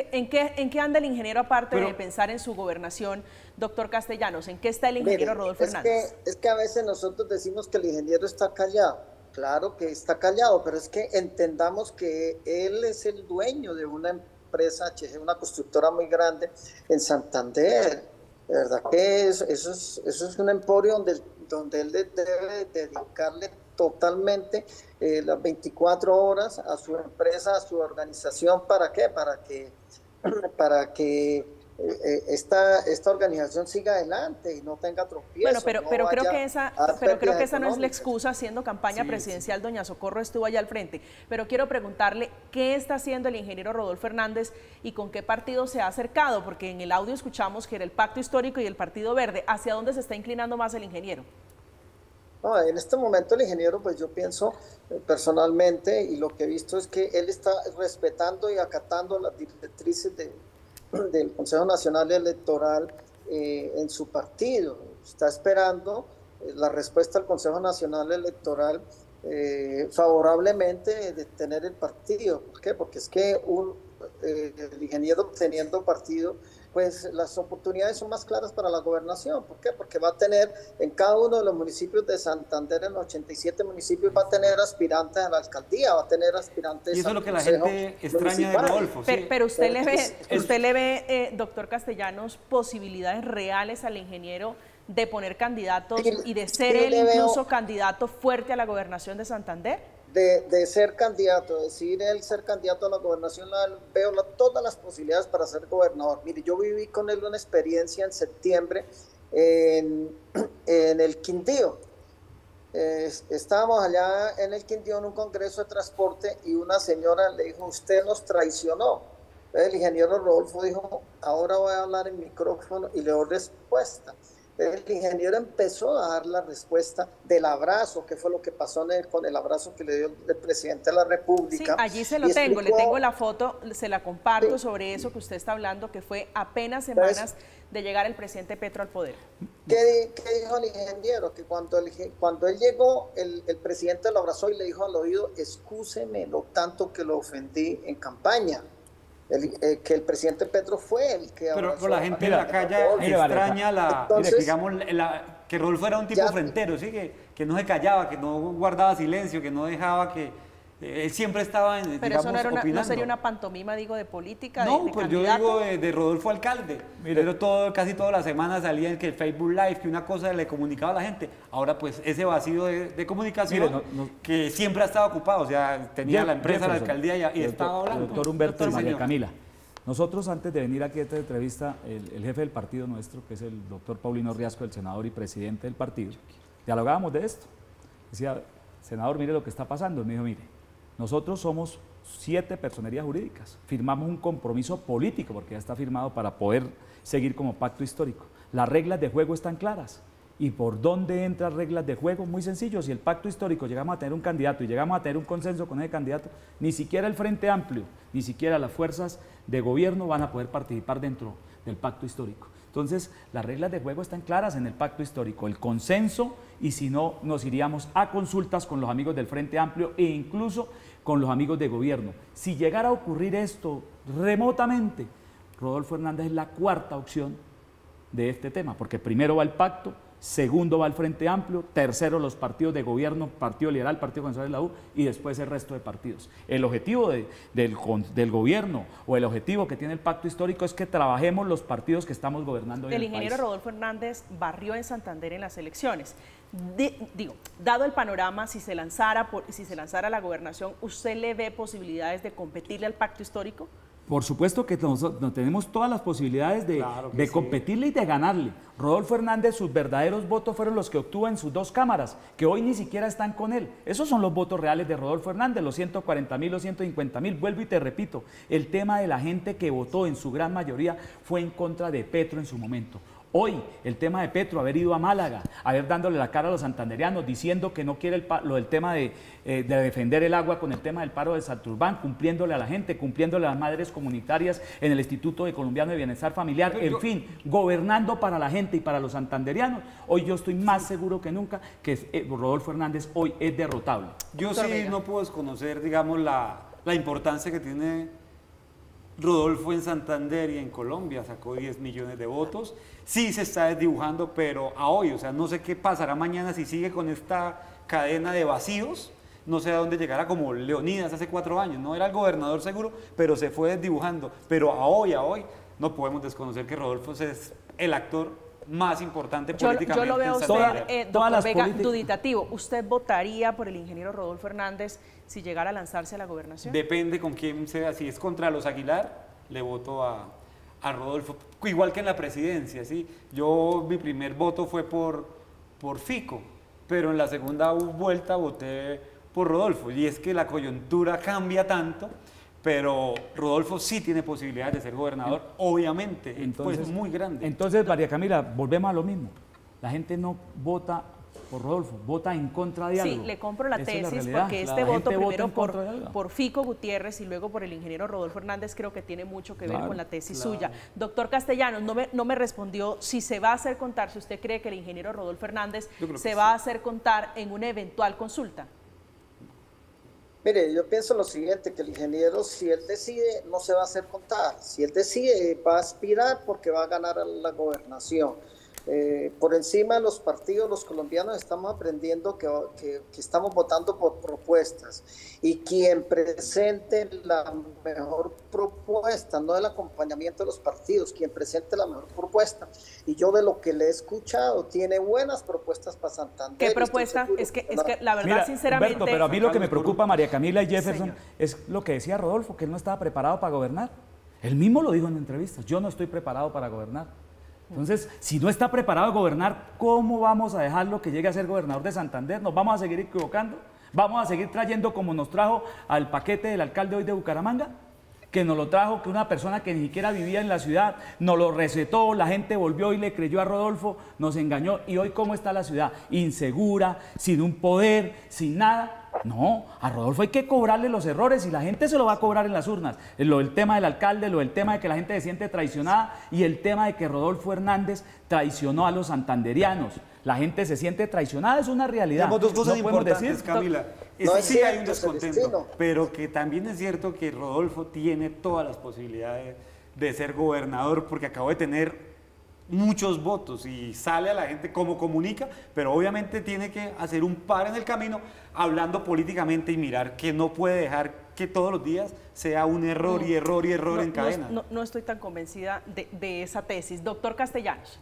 ¿En qué anda el ingeniero aparte de Pero- pensar en su gobernación, doctor Castellanos? ¿En qué está el ingeniero Mire, Rodolfo Hernández? es que a veces nosotros decimos que el ingeniero está callado. Claro que está callado, pero es que entendamos que él es el dueño de una empresa HG, una constructora muy grande en Santander. De verdad que eso es un emporio donde él debe dedicarle totalmente las 24 horas a su empresa, a su organización. ¿Para qué? Para que esta organización siga adelante y no tenga tropiezos. Bueno, pero no creo vaya que esa, a dar pero creo que pérdidas esa no es la económicas. excusa haciendo campaña presidencial. Doña Socorro estuvo allá al frente. Pero quiero preguntarle qué está haciendo el ingeniero Rodolfo Hernández y con qué partido se ha acercado, porque en el audio escuchamos que era el Pacto Histórico y el Partido Verde. ¿Hacia dónde se está inclinando más el ingeniero? No, en este momento el ingeniero, pues yo pienso personalmente, y lo que he visto es que él está respetando y acatando las directrices del Consejo Nacional Electoral en su partido. Está esperando la respuesta del Consejo Nacional Electoral favorablemente de tener el partido. ¿Por qué? Porque es que el ingeniero teniendo partido, pues las oportunidades son más claras para la gobernación. ¿Por qué? Porque va a tener en cada uno de los municipios de Santander, en los 87 municipios, va a tener aspirantes a la alcaldía, va a tener aspirantes Y eso es al lo que la consejo gente extraña de municipal. Rodolfo. sí. Pero usted le ve, Es- usted le ve, doctor Castellanos, posibilidades reales al ingeniero de poner candidatos Sí, y de ser sí él le veo. incluso candidato fuerte a la gobernación de Santander. De ser candidato, decir él ser candidato a la gobernación, veo todas las posibilidades para ser gobernador. Mire, yo viví con él una experiencia en septiembre en el Quindío. Estábamos allá en el Quindío en un congreso de transporte y una señora le dijo, usted nos traicionó. El ingeniero Rodolfo dijo, ahora voy a hablar en micrófono y le doy respuesta. El ingeniero empezó a dar la respuesta del abrazo, que fue lo que pasó con el abrazo que le dio el presidente de la Sí, República. allí se lo Y tengo, le explicó- tengo la foto, se la comparto Sí. sobre eso que usted está hablando, que fue apenas semanas de llegar el presidente Petro al poder. ¿Qué dijo el ingeniero? Que cuando él llegó, el presidente lo abrazó y le dijo al oído, excúseme lo tanto que lo ofendí en campaña. Que el presidente Petro fue el que Pero abrazó la gente a en la calle Rodolfo. Mire, vale, extraña entonces- digamos, que Rodolfo era un tipo Ya- frentero, ¿sí? que no se callaba, que no guardaba silencio, que no dejaba que Él siempre estaba, Pero digamos, eso no, era opinando. no sería una pantomima, digo, de política, No, de pues yo candidato. digo de Rodolfo Alcalde. Pero casi todas las semanas salía en que el Facebook Live, que una cosa le comunicaba a la gente. Ahora pues ese vacío de comunicación que siempre ha estado ocupado, o sea, tenía la empresa, la alcaldía y estaba hablando. Doctor Humberto y Sí, María señor. Camila, nosotros antes de venir aquí a esta entrevista, el jefe del partido nuestro, que es el doctor Paulino Riasco, el senador y presidente del partido, dialogábamos de esto. Decía, senador, mire lo que está pasando. Él me dijo, mire, nosotros somos 7 personerías jurídicas, firmamos un compromiso político, porque ya está firmado para poder seguir como pacto histórico. Las reglas de juego están claras. ¿Y por dónde entran reglas de juego? Muy sencillo, si el pacto histórico llegamos a tener un candidato y llegamos a tener un consenso con ese candidato, ni siquiera el Frente Amplio, ni siquiera las fuerzas de gobierno van a poder participar dentro del pacto histórico. Entonces, las reglas de juego están claras en el pacto histórico, el consenso, y si no, nos iríamos a consultas con los amigos del Frente Amplio e incluso con los amigos de gobierno. Si llegara a ocurrir esto remotamente, Rodolfo Hernández es la cuarta opción de este tema, porque primero va el pacto, segundo va el Frente Amplio, tercero los partidos de gobierno, Partido Liberal, Partido Conservador de la U, y después el resto de partidos. El objetivo del gobierno o el objetivo que tiene el pacto histórico es que trabajemos los partidos que estamos gobernando hoy en El el ingeniero país. Rodolfo Hernández barrió en Santander en las elecciones. Dado el panorama, si se lanzara a la gobernación, ¿usted le ve posibilidades de competirle al pacto histórico? Por supuesto que nosotros tenemos todas las posibilidades de sí. competirle y de ganarle. Rodolfo Hernández, sus verdaderos votos fueron los que obtuvo en sus 2 cámaras, que hoy ni siquiera están con él. Esos son los votos reales de Rodolfo Hernández, los 140.000, los 150.000. Vuelvo y te repito, el tema de la gente que votó en su gran mayoría fue en contra de Petro en su momento. Hoy, el tema de Petro, haber ido a Málaga, haber dándole la cara a los santanderianos, diciendo que no quiere lo del tema de defender el agua con el tema del paro de Santurbán, cumpliéndole a la gente, cumpliéndole a las madres comunitarias en el Instituto Colombiano de Bienestar Familiar, en fin, gobernando para la gente y para los santanderianos. Hoy yo estoy más seguro que nunca que Rodolfo Hernández hoy es derrotable. Yo sí no puedo desconocer, digamos, la importancia que tiene Rodolfo en Santander y en Colombia. Sacó 10 millones de votos, sí se está desdibujando, pero a hoy, o sea, no sé qué pasará mañana si sigue con esta cadena de vacíos, no sé a dónde llegará, como Leonidas hace 4 años, no era el gobernador seguro, pero se fue desdibujando, pero a hoy, no podemos desconocer que Rodolfo es el actor más importante políticamente. Yo lo veo a en Santander. usted, doctor Vega, duditativo. ¿Usted votaría por el ingeniero Rodolfo Hernández si llegara a lanzarse a la gobernación? Depende con quién sea. Si es contra los Aguilar, le voto a Rodolfo. Igual que en la presidencia, ¿sí? Mi primer voto fue por Fico, pero en la segunda vuelta voté por Rodolfo. Y es que la coyuntura cambia tanto, pero Rodolfo sí tiene posibilidades de ser gobernador, obviamente, pues muy grande. Entonces, María Camila, volvemos a lo mismo. La gente no vota por Rodolfo, vota en contra de algo. Sí, le compro la Esa es tesis, realidad. porque La este voto gente vota primero en contra de algo. por Fico Gutiérrez y luego por el ingeniero Rodolfo Hernández creo que tiene mucho que ver con la tesis suya. Doctor Castellanos, no me respondió si se va a hacer contar, si usted cree que el ingeniero Rodolfo Hernández se va a hacer contar en una eventual consulta. Mire, yo pienso lo siguiente, que el ingeniero, si él decide, no se va a hacer contar. Si él decide, va a aspirar porque va a ganar a la gobernación. Por encima de los partidos, los colombianos estamos aprendiendo que estamos votando por propuestas, y quien presente la mejor propuesta, no el acompañamiento de los partidos, quien presente la mejor propuesta. Y yo, de lo que le he escuchado, tiene buenas propuestas para Santander. ¿Qué propuesta? Es que la verdad, Mira, sinceramente... Humberto, pero a mí lo que me preocupa, María Camila y Jefferson, Señor. es lo que decía Rodolfo, que él no estaba preparado para gobernar. Él mismo lo dijo en entrevistas, yo no estoy preparado para gobernar. Entonces, si no está preparado a gobernar, ¿cómo vamos a dejarlo que llegue a ser gobernador de Santander? ¿Nos vamos a seguir equivocando? ¿Vamos a seguir trayendo como nos trajo al paquete del alcalde hoy de Bucaramanga? Que nos lo trajo, que una persona que ni siquiera vivía en la ciudad, nos lo recetó, la gente volvió y le creyó a Rodolfo, nos engañó. ¿Y hoy cómo está la ciudad? Insegura, sin un poder, sin nada. No, a Rodolfo hay que cobrarle los errores y la gente se lo va a cobrar en las urnas. Lo del tema del alcalde, lo del tema de que la gente se siente traicionada y el tema de que Rodolfo Hernández traicionó a los santanderianos. La gente se siente traicionada, es una realidad. Tenemos dos cosas No podemos importantes, decir, Camila. No es Sí cierto, hay un descontento, Celestino. pero que también es cierto que Rodolfo tiene todas las posibilidades de ser gobernador, porque acabó de tener muchos votos y sale a la gente como comunica, pero obviamente tiene que hacer un par en el camino hablando políticamente y mirar que no puede dejar que todos los días sea un error y error y error en cadena. No estoy tan convencida de esa tesis. Doctor Castellanos.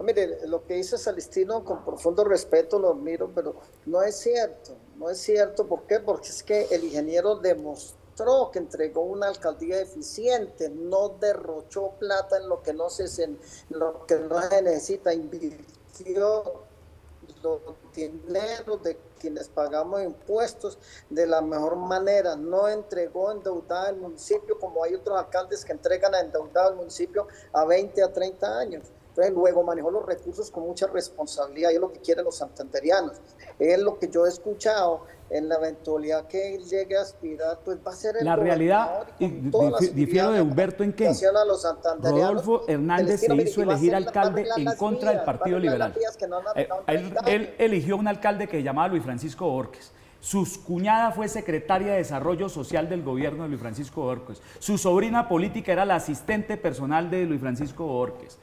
Mire, lo que dice Celestino, con profundo respeto lo admiro, pero no es cierto, no es cierto. ¿Por qué? Porque es que el ingeniero demostró que entregó una alcaldía eficiente, no derrochó plata en lo que no se necesita, invirtió los dineros de quienes pagamos impuestos de la mejor manera, no entregó endeudada al municipio como hay otros alcaldes que entregan a endeudado al municipio a 20 a 30 años. Entonces, luego manejó los recursos con mucha responsabilidad, y es lo que quieren los santanderianos. Es lo que yo he escuchado, en la eventualidad que él llegue a aspirar, pues va a ser el la realidad, y difiero de Humberto en que Rodolfo Hernández se hizo elegir alcalde en contra del Partido Liberal. Él eligió un alcalde que se llamaba Luis Francisco Borges. Su cuñada fue secretaria de Desarrollo Social del gobierno de Luis Francisco Borges. Su sobrina política era la asistente personal de Luis Francisco Borges.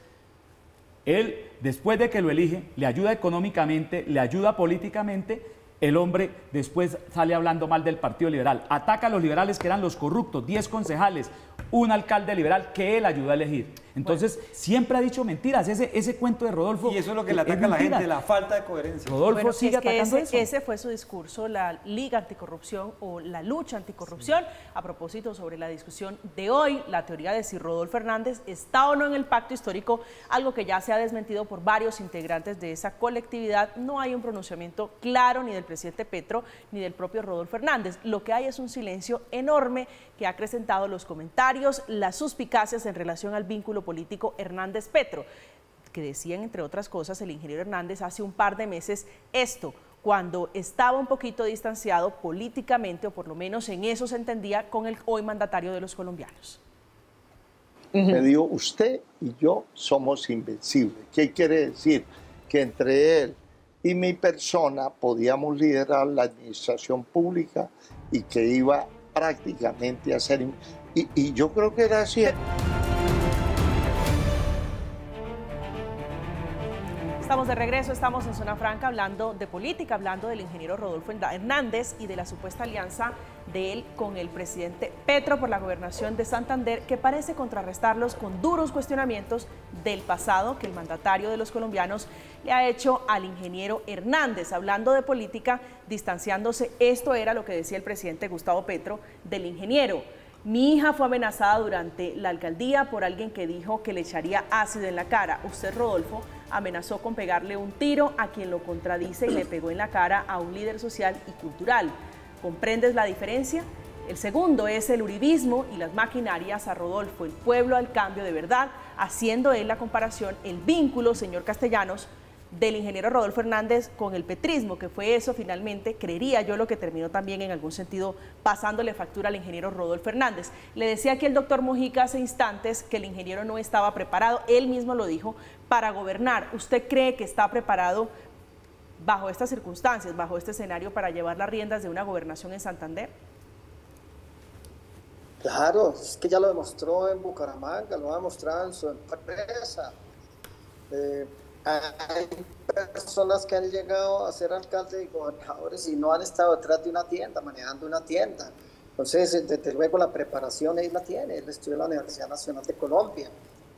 Él, después de que lo elige, le ayuda económicamente, le ayuda políticamente. El hombre después sale hablando mal del Partido Liberal. Ataca a los liberales que eran los corruptos, 10 concejales, un alcalde liberal que él ayudó a elegir. Entonces, siempre ha dicho mentiras. Ese cuento de Rodolfo. Y eso es lo que le ataca a la gente, la falta de coherencia. Rodolfo sigue atacando eso. Ese fue su discurso, la Liga Anticorrupción o la lucha anticorrupción. Sí. A propósito, sobre la discusión de hoy, la teoría de si Rodolfo Hernández está o no en el pacto histórico, algo que ya se ha desmentido por varios integrantes de esa colectividad. No hay un pronunciamiento claro ni del presidente Petro ni del propio Rodolfo Hernández. Lo que hay es un silencio enorme que ha acrecentado los comentarios, las suspicacias en relación al vínculo político Hernández-Petro, que decían, entre otras cosas, el ingeniero Hernández hace un par de meses esto, cuando estaba un poquito distanciado políticamente, o por lo menos en eso se entendía, con el hoy mandatario de los colombianos. Me dijo, usted y yo somos invencibles. ¿Qué quiere decir? Que entre él y mi persona podíamos liderar la administración pública y que iba prácticamente a ser... Y yo creo que era así. Estamos de regreso, estamos en Zona Franca hablando de política, hablando del ingeniero Rodolfo Hernández y de la supuesta alianza de él con el presidente Petro por la gobernación de Santander, que parece contrarrestarlos con duros cuestionamientos del pasado que el mandatario de los colombianos le ha hecho al ingeniero Hernández. Hablando de política, distanciándose, esto era lo que decía el presidente Gustavo Petro del ingeniero. Mi hija fue amenazada durante la alcaldía por alguien que dijo que le echaría ácido en la cara. Usted, Rodolfo, amenazó con pegarle un tiro a quien lo contradice y le pegó en la cara a un líder social y cultural. ¿Comprendes la diferencia? El segundo es el uribismo y las maquinarias a Rodolfo, el pueblo al cambio de verdad, haciendo él la comparación, el vínculo, señor Castellanos, del ingeniero Rodolfo Hernández con el petrismo, que fue eso finalmente, creería yo, lo que terminó también en algún sentido pasándole factura al ingeniero Rodolfo Hernández. Le decía aquí el doctor Mojica hace instantes que el ingeniero no estaba preparado, él mismo lo dijo, para gobernar. ¿Usted cree que está preparado bajo estas circunstancias, bajo este escenario, para llevar las riendas de una gobernación en Santander? Claro, es que ya lo demostró en Bucaramanga, lo ha demostrado en su empresa. Hay personas que han llegado a ser alcaldes y gobernadores y no han estado detrás de una tienda, manejando una tienda. Entonces, desde luego, la preparación él la tiene. Él estudió en la Universidad Nacional de Colombia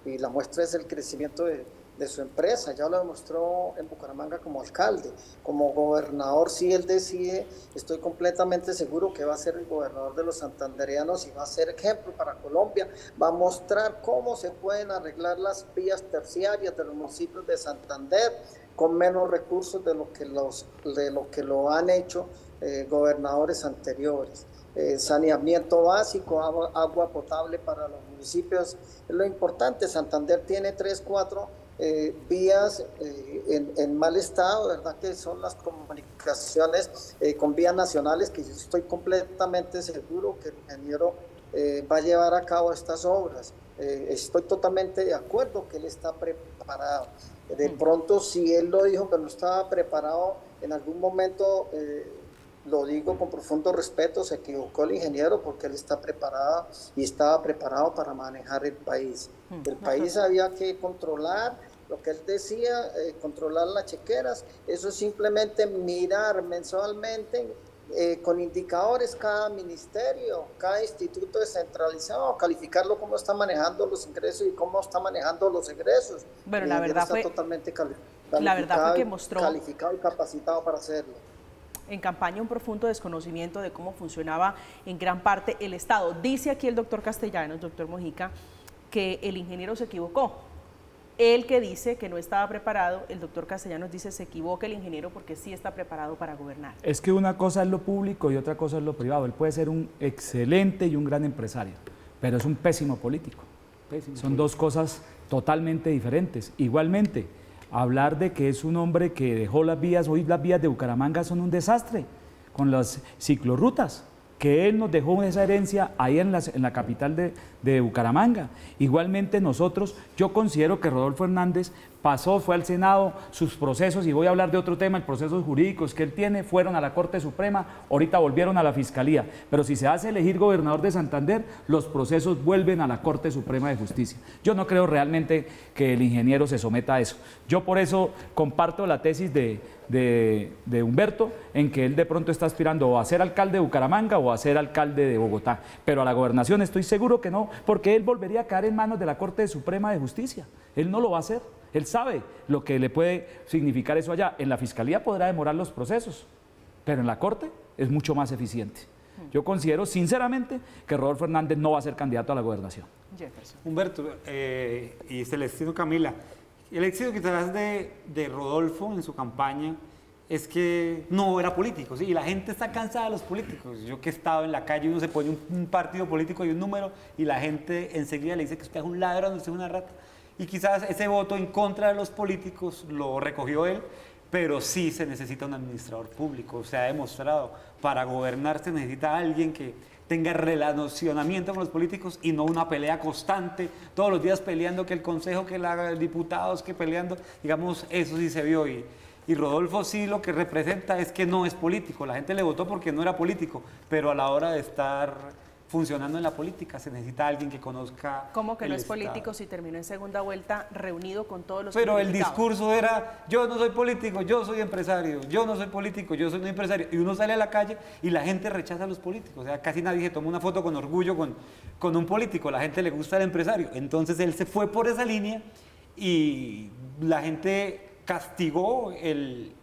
y la muestra es el crecimiento de su empresa. Ya lo demostró en Bucaramanga como alcalde. Como gobernador, si él decide, estoy completamente seguro que va a ser el gobernador de los santandereanos y va a ser ejemplo para Colombia. Va a mostrar cómo se pueden arreglar las vías terciarias de los municipios de Santander con menos recursos de lo que lo han hecho gobernadores anteriores. Saneamiento básico, agua potable para los municipios, es lo importante. Santander tiene 3, 4 vías en mal estado, ¿verdad? Que son las comunicaciones con vías nacionales, que yo estoy completamente seguro que el ingeniero va a llevar a cabo estas obras. Estoy totalmente de acuerdo que él está preparado. De pronto, si él lo dijo que no estaba preparado, en algún momento lo digo con profundo respeto, se equivocó el ingeniero porque él está preparado y estaba preparado para manejar el país. El país había que controlar, lo que él decía, controlar las chequeras, eso es simplemente mirar mensualmente con indicadores cada ministerio, cada instituto descentralizado, calificarlo cómo está manejando los ingresos y cómo está manejando los egresos. Bueno, la verdad fue que mostró calificado y capacitado para hacerlo. En campaña un profundo desconocimiento de cómo funcionaba en gran parte el Estado. Dice aquí el doctor Castellanos, doctor Mojica, que el ingeniero se equivocó. Él que dice que no estaba preparado, el doctor Castellanos dice se equivoca el ingeniero porque sí está preparado para gobernar. Es que una cosa es lo público y otra cosa es lo privado. Él puede ser un excelente y un gran empresario, pero es un pésimo político. Son dos cosas totalmente diferentes. Igualmente, hablar de que es un hombre que dejó las vías, hoy las vías de Bucaramanga son un desastre, con las ciclorrutas, que él nos dejó esa herencia ahí en la capital de Bucaramanga. Igualmente nosotros, yo considero que Rodolfo Hernández fue al Senado, sus procesos, y voy a hablar de otro tema, el procesos jurídicos que él tiene, fueron a la Corte Suprema, ahorita volvieron a la Fiscalía, pero si se hace elegir gobernador de Santander, los procesos vuelven a la Corte Suprema de Justicia. Yo no creo realmente que el ingeniero se someta a eso. Yo por eso comparto la tesis de Humberto, en que él de pronto está aspirando o a ser alcalde de Bucaramanga o a ser alcalde de Bogotá, pero a la gobernación estoy seguro que no, porque él volvería a caer en manos de la Corte Suprema de Justicia. Él no lo va a hacer. Él sabe lo que le puede significar eso allá. En la Fiscalía podrá demorar los procesos, pero en la Corte es mucho más eficiente. Yo considero sinceramente que Rodolfo Hernández no va a ser candidato a la gobernación. Jefferson. Humberto y Celestino, Camila, el éxito quizás de Rodolfo en su campaña es que no era político, ¿sí? Y la gente está cansada de los políticos. Yo que he estado en la calle, uno se pone un partido político y un número y la gente enseguida le dice que usted es un ladrón, usted es una rata. Y quizás ese voto en contra de los políticos lo recogió él, pero sí se necesita un administrador público, se ha demostrado. Para gobernar se necesita alguien que tenga relacionamiento con los políticos y no una pelea constante, todos los días peleando que el consejo, que los diputados, que peleando, digamos, eso sí se vio. Y Rodolfo sí lo que representa es que no es político, la gente le votó porque no era político, pero a la hora de estar funcionando en la política se necesita alguien que conozca. ¿Cómo que no es político si terminó en segunda vuelta reunido con todos los Pero el discurso era, yo no soy político, yo soy empresario, yo no soy político, yo soy un empresario. Y uno sale a la calle y la gente rechaza a los políticos. O sea, casi nadie se toma una foto con orgullo con un político, la gente le gusta el empresario. Entonces él se fue por esa línea y la gente castigó el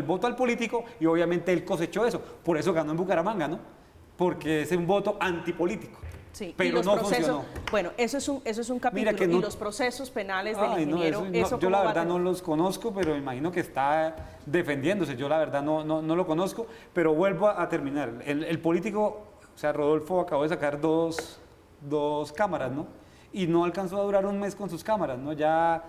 voto al político y obviamente él cosechó eso. Por eso ganó en Bucaramanga, ¿no? Porque es un voto antipolítico. Sí, pero no funcionó. Bueno, eso es un capítulo. No, y los procesos penales del ingeniero, yo la verdad no los conozco, pero imagino que está defendiéndose. Yo la verdad no lo conozco, pero vuelvo a terminar. El político, o sea, Rodolfo acabó de sacar dos cámaras, ¿no? Y no alcanzó a durar un mes con sus cámaras, ¿no? Ya...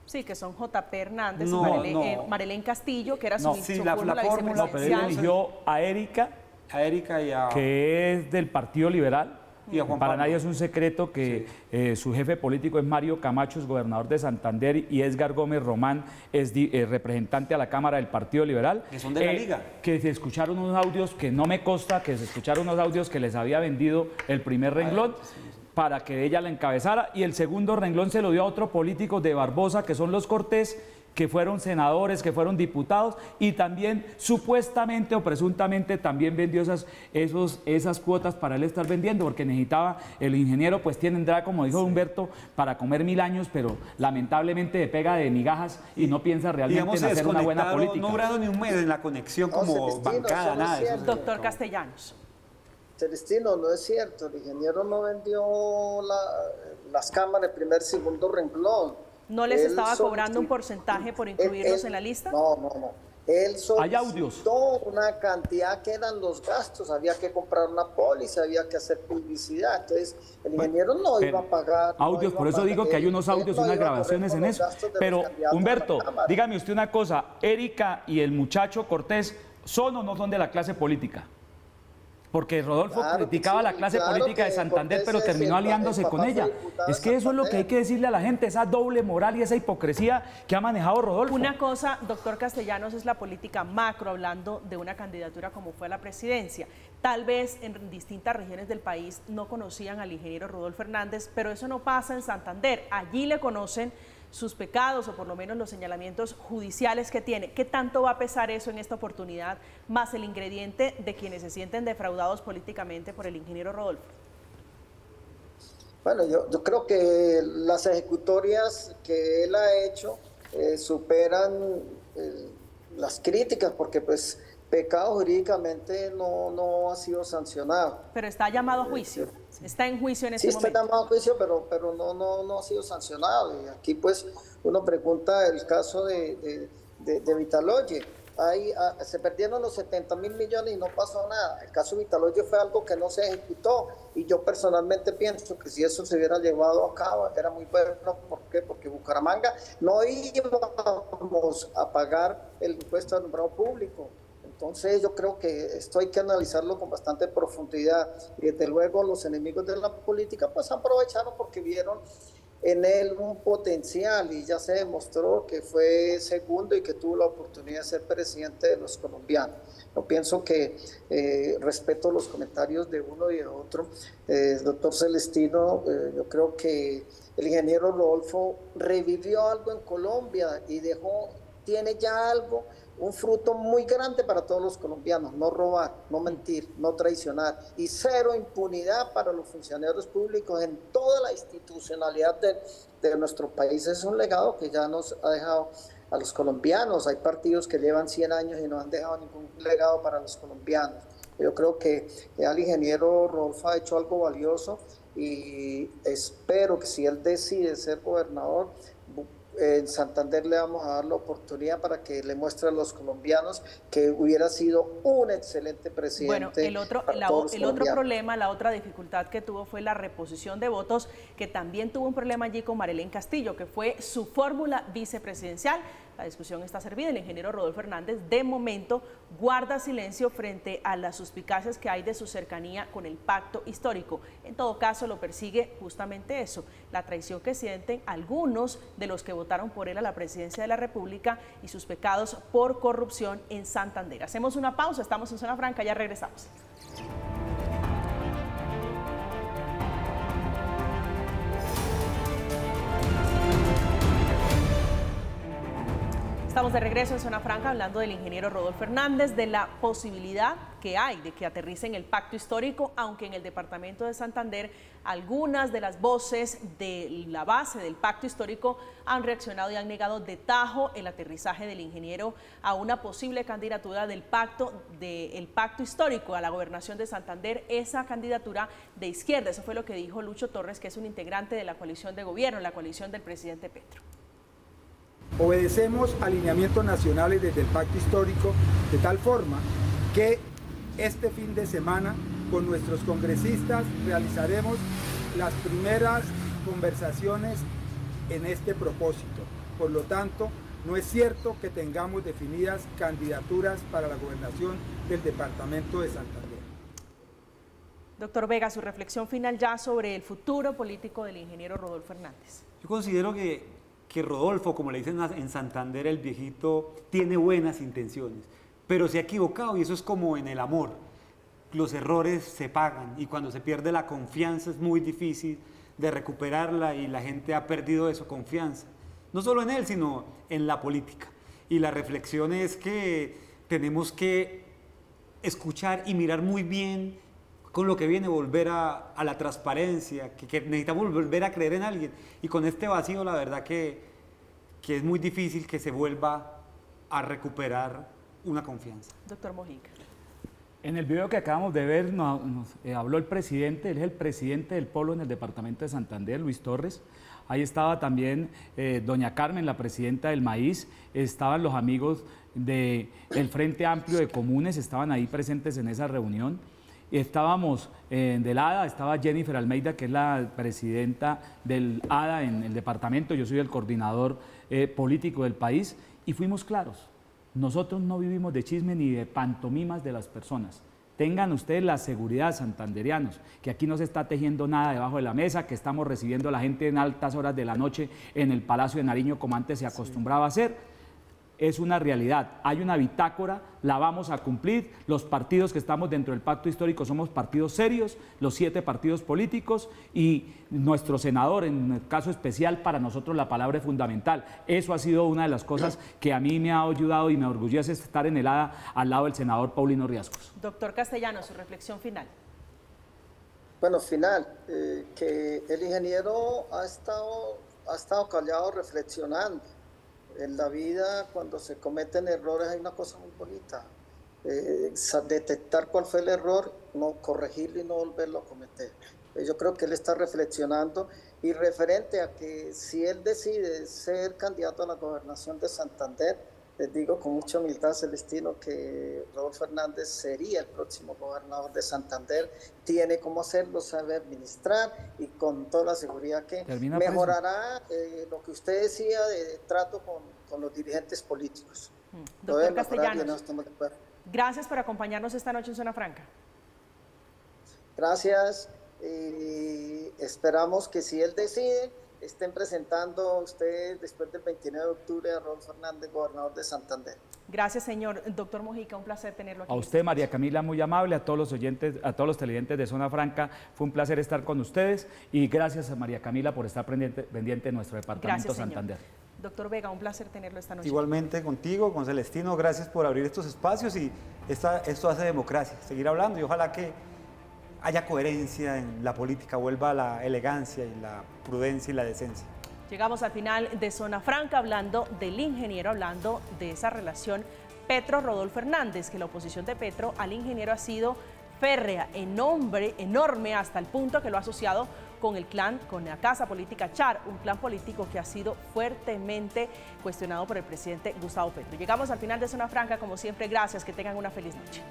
Sí, que son J.P. Hernández y Marilén Castillo, que era su fórmula vicepresidencial. Pero él eligió a Erika y a... que es del Partido Liberal. Y a Juan Para Pablo. nadie es un secreto que su jefe político es Mario Camacho, es gobernador de Santander, y Edgar Gómez Román es representante a la Cámara del Partido Liberal. Que son de la Liga. Que se escucharon unos audios que no me consta, que se escucharon unos audios que les había vendido el primer renglón para que ella la encabezara, y el segundo renglón se lo dio a otro político de Barbosa, que son los Cortés, que fueron senadores, que fueron diputados, y también supuestamente o presuntamente también vendió esas cuotas para él estar vendiendo, porque necesitaba, el ingeniero pues tendrá, como dijo Humberto, para comer 1000 años, pero lamentablemente le pega de migajas y no piensa realmente en hacer una buena política. No duraron ni un mes en la conexión como bancada, nada de eso. Doctor Castellanos. Celestino, no es cierto, el ingeniero no vendió las cámaras de primer, segundo renglón. ¿No les estaba cobrando un porcentaje por incluirlos en la lista? No. Él solicitó una cantidad que eran los gastos, había que comprar una póliza, había que hacer publicidad, entonces el ingeniero no iba a pagar. Audios, por eso digo que hay unos audios y unas grabaciones en eso. Pero Humberto, dígame usted una cosa, Erika y el muchacho Cortés, ¿son o no son de la clase política? porque Rodolfo criticaba la clase política de Santander, pero terminó aliándose con ella. Es que eso es lo que hay que decirle a la gente, esa doble moral y esa hipocresía que ha manejado Rodolfo. Una cosa, doctor Castellanos, es la política macro, hablando de una candidatura como fue a la presidencia. Tal vez en distintas regiones del país no conocían al ingeniero Rodolfo Hernández, pero eso no pasa en Santander. Allí le conocen sus pecados, o por lo menos los señalamientos judiciales que tiene. ¿Qué tanto va a pesar eso en esta oportunidad, más el ingrediente de quienes se sienten defraudados políticamente por el ingeniero Rodolfo? Bueno, yo creo que las ejecutorias que él ha hecho superan las críticas, porque pues pecado jurídicamente no ha sido sancionado. Pero está llamado a juicio, está en juicio en este momento. Sí, está llamado a juicio, pero no ha sido sancionado. Y aquí pues uno pregunta el caso de Vitaloye. Se perdieron los 70.000 millones y no pasó nada. El caso de Vitaloye fue algo que no se ejecutó, y yo personalmente pienso que si eso se hubiera llevado a cabo era muy bueno. ¿Por qué? Porque Bucaramanga no íbamos a pagar el impuesto al alumbrado público. Entonces yo creo que esto hay que analizarlo con bastante profundidad, y desde luego los enemigos de la política pues aprovecharon porque vieron en él un potencial, y ya se demostró que fue segundo y que tuvo la oportunidad de ser presidente de los colombianos. Yo pienso que respeto los comentarios de uno y de otro. Doctor Celestino, yo creo que el ingeniero Rodolfo revivió algo en Colombia y tiene ya algo, un fruto muy grande para todos los colombianos: no robar, no mentir, no traicionar, y cero impunidad para los funcionarios públicos en toda la institucionalidad de nuestro país. Es un legado que ya nos ha dejado a los colombianos. Hay partidos que llevan 100 años y no han dejado ningún legado para los colombianos. Yo creo que el ingeniero Rodolfo ha hecho algo valioso, y espero que si él decide ser gobernador, en Santander le vamos a dar la oportunidad para que le muestre a los colombianos que hubiera sido un excelente presidente. Bueno, el otro problema, la otra dificultad que tuvo fue la reposición de votos, que también tuvo un problema allí con Marilén Castillo, que fue su fórmula vicepresidencial. La discusión está servida. El ingeniero Rodolfo Hernández, de momento, guarda silencio frente a las suspicacias que hay de su cercanía con el pacto histórico. En todo caso, lo persigue justamente eso, la traición que sienten algunos de los que votaron por él a la presidencia de la República y sus pecados por corrupción en Santander. Hacemos una pausa, estamos en Zona Franca, ya regresamos. Estamos de regreso en Zona Franca hablando del ingeniero Rodolfo Hernández, de la posibilidad que hay de que aterrice en el pacto histórico, aunque en el departamento de Santander algunas de las voces de la base del pacto histórico han reaccionado y han negado de tajo el aterrizaje del ingeniero a una posible candidatura del pacto histórico a la gobernación de Santander, esa candidatura de izquierda. Eso fue lo que dijo Lucho Torres, que es un integrante de la coalición de gobierno, la coalición del presidente Petro. Obedecemos alineamientos nacionales desde el pacto histórico, de tal forma que este fin de semana con nuestros congresistas realizaremos las primeras conversaciones en este propósito. Por lo tanto, no es cierto que tengamos definidas candidaturas para la gobernación del departamento de Santander. Doctor Vega, su reflexión final ya sobre el futuro político del ingeniero Rodolfo Hernández. Yo considero que Rodolfo, como le dicen en Santander, el viejito, tiene buenas intenciones, pero se ha equivocado, y eso es como en el amor. Los errores se pagan, y cuando se pierde la confianza es muy difícil de recuperarla, y la gente ha perdido eso, confianza. No solo en él, sino en la política. Y la reflexión es que tenemos que escuchar y mirar muy bien con lo que viene, volver a la transparencia, que necesitamos volver a creer en alguien. Y con este vacío, la verdad que es muy difícil que se vuelva a recuperar una confianza. Doctor Mojica. En el video que acabamos de ver nos habló el presidente, él es el presidente del Polo en el departamento de Santander, Luis Torres. Ahí estaba también doña Carmen, la presidenta del Maíz, estaban los amigos del Frente Amplio de Comunes, estaban ahí presentes en esa reunión. Estábamos del ADA, estaba Jennifer Almeida, que es la presidenta del ADA en el departamento, yo soy el coordinador político del país, y fuimos claros. Nosotros no vivimos de chisme ni de pantomimas de las personas. Tengan ustedes la seguridad, santanderianos, que aquí no se está tejiendo nada debajo de la mesa, que estamos recibiendo a la gente en altas horas de la noche en el Palacio de Nariño como antes se acostumbraba a hacer. Es una realidad, hay una bitácora, la vamos a cumplir. Los partidos que estamos dentro del pacto histórico somos partidos serios, los 7 partidos políticos, y nuestro senador, en el caso especial, para nosotros la palabra es fundamental. Eso ha sido una de las cosas que a mí me ha ayudado y me orgullece estar en el ADA al lado del senador Paulino Riascos. Doctor Castellanos, su reflexión final. Bueno, final, que el ingeniero ha estado callado reflexionando. En la vida, cuando se cometen errores, hay una cosa muy bonita, detectar cuál fue el error, no corregirlo y no volverlo a cometer. Yo creo que él está reflexionando, y referente a que si él decide ser candidato a la gobernación de Santander, les digo con mucha humildad, Celestino, que Rodolfo Hernández sería el próximo gobernador de Santander. Tiene cómo hacerlo, sabe administrar, y con toda la seguridad que mejorará lo que usted decía de trato con los dirigentes políticos. Doctor Castellanos, gracias por acompañarnos esta noche en Zona Franca. Gracias, y esperamos que si él decide, estén presentando a ustedes después del 29 de octubre a Rodolfo Hernández, gobernador de Santander. Gracias, señor. Doctor Mojica, un placer tenerlo aquí. A usted, María Camila, muy amable, a todos los oyentes, a todos los televidentes de Zona Franca, fue un placer estar con ustedes, y gracias a María Camila por estar pendiente de nuestro departamento. Gracias, Santander. Doctor Vega, un placer tenerlo esta noche. Igualmente contigo, con Celestino, gracias por abrir estos espacios, y esto hace democracia, seguir hablando, y ojalá que haya coherencia en la política, vuelva la elegancia y la prudencia y la decencia. Llegamos al final de Zona Franca hablando del ingeniero, hablando de esa relación Petro-Rodolfo Hernández, que la oposición de Petro al ingeniero ha sido férrea, enorme, hasta el punto que lo ha asociado con el clan, con la casa política Char, un clan político que ha sido fuertemente cuestionado por el presidente Gustavo Petro. Llegamos al final de Zona Franca, como siempre, gracias, que tengan una feliz noche.